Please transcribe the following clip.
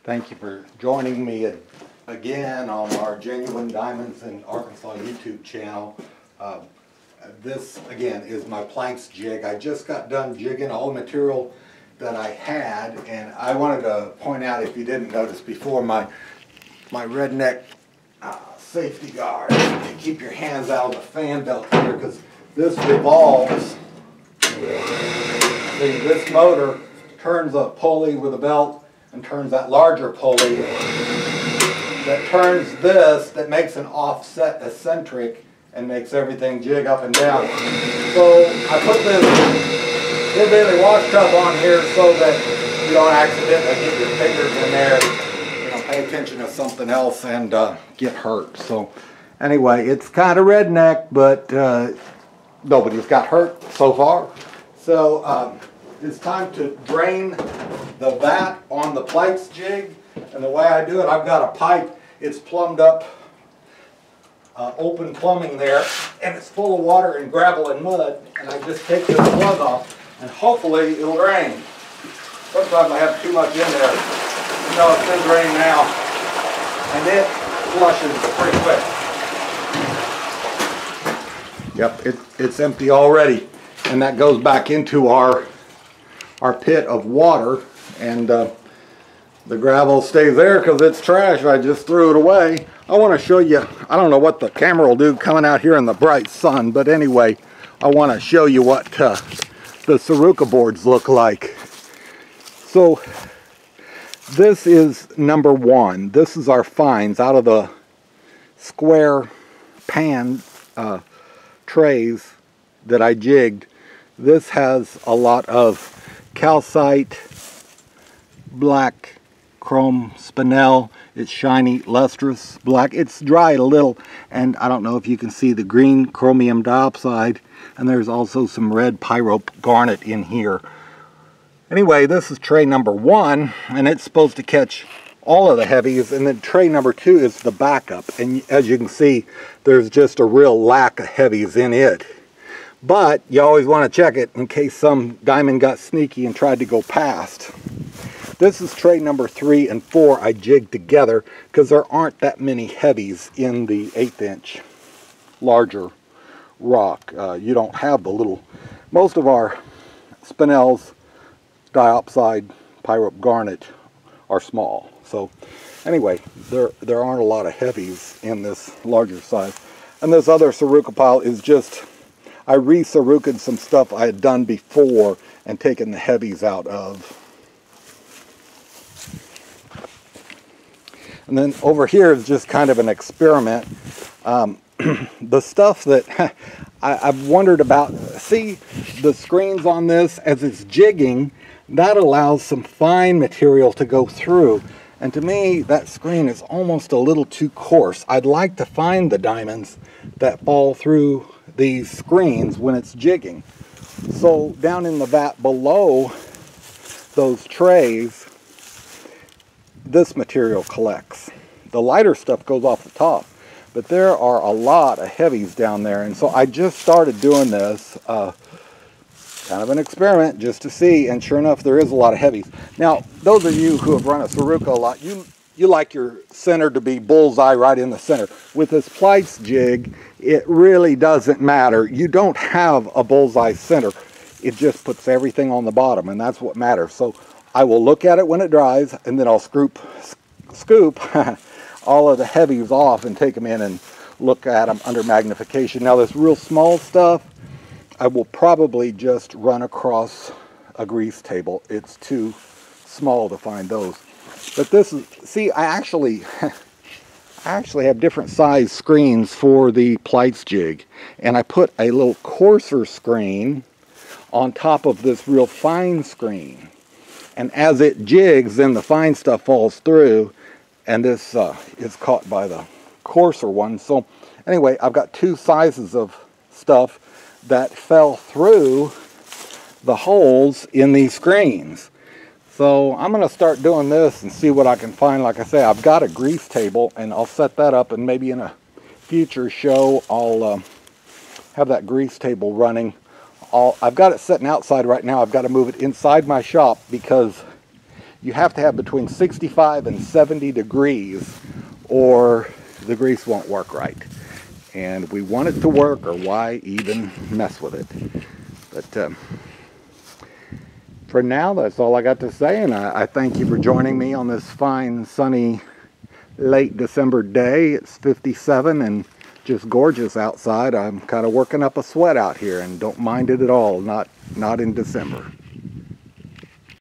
Thank you for joining me again on our Genuine Diamonds in Arkansas YouTube channel. This again is my Pleitz jig. I just got done jigging all the material that I had, and I wanted to point out, if you didn't notice before, my redneck safety guard to keep your hands out of the fan belt here, because this revolves. See, this motor turns a pulley with a belt and turns that larger pulley that turns this, that makes an offset eccentric and makes everything jig up and down. So I put this hillbilly wash tub on here so that you don't accidentally get your fingers in there, you know, pay attention to something else and get hurt. So anyway, it's kind of redneck, but nobody's got hurt so far. So it's time to drain the vat on the Pleitz jig, and the way I do it, I've got a pipe. It's plumbed up, open plumbing there, and it's full of water and gravel and mud, and I just take this plug off, and hopefully it'll drain. Sometimes I have too much in there. You know, it's been drained now, and it flushes pretty quick. Yep, it's empty already, and that goes back into our pit of water, and the gravel stays there because it's trash. I just threw it away. I want to show you, I don't know what the camera will do coming out here in the bright sun, but anyway, I want to show you what the sarucca boards look like. So this is number one. This is our fines out of the square pan trays that I jigged. This has a lot of calcite, black chrome spinel. It's shiny, lustrous black. It's dried a little, and I don't know if you can see the green chromium diopside, and there's also some red pyrope garnet in here. Anyway, this is tray number one, and it's supposed to catch all of the heavies, and then tray number two is the backup, and as you can see, there's just a real lack of heavies in it. But you always want to check it in case some diamond got sneaky and tried to go past. This is tray number 3 and 4 I jigged together because there aren't that many heavies in the 1/8 inch larger rock. You don't have the little, most of our spinels, diopside, pyrope, garnet are small. So anyway, there aren't a lot of heavies in this larger size. And this other sarucca pile is just, I re-sarucca'd some stuff I had done before and taken the heavies out of. And then over here is just kind of an experiment. The stuff that I've wondered about, see the screens on this as it's jigging, that allows some fine material to go through. And to me, that screen is almost a little too coarse. I'd like to find the diamonds that fall through these screens when it's jigging. So down in the vat below those trays, this material collects. The lighter stuff goes off the top, but there are a lot of heavies down there, and so I just started doing this, kind of an experiment just to see, and sure enough there is a lot of heavies. Now those of you who have run a sarucca a lot, you like your center to be bullseye right in the center. With this Pleitz jig, it really doesn't matter. You don't have a bullseye center. It just puts everything on the bottom, and that's what matters. So I will look at it when it dries, and then I'll scoop all of the heavies off and take them in and look at them under magnification. Now this real small stuff, I will probably just run across a grease table. It's too small to find those. But this is, see, I actually have different size screens for the Pleitz jig, and I put a little coarser screen on top of this real fine screen. And as it jigs, then the fine stuff falls through, and this is caught by the coarser one. So anyway, I've got two sizes of stuff that fell through the holes in these screens. So I'm going to start doing this and see what I can find. Like I say, I've got a grease table, and I'll set that up, and maybe in a future show I'll have that grease table running. I've got it sitting outside right now. I've got to move it inside my shop because you have to have between 65 and 70 degrees or the grease won't work right. And we want it to work, or why even mess with it? But for now, that's all I got to say, and I thank you for joining me on this fine, sunny, late December day. It's 57 and just gorgeous outside. I'm kind of working up a sweat out here and don't mind it at all, not in December.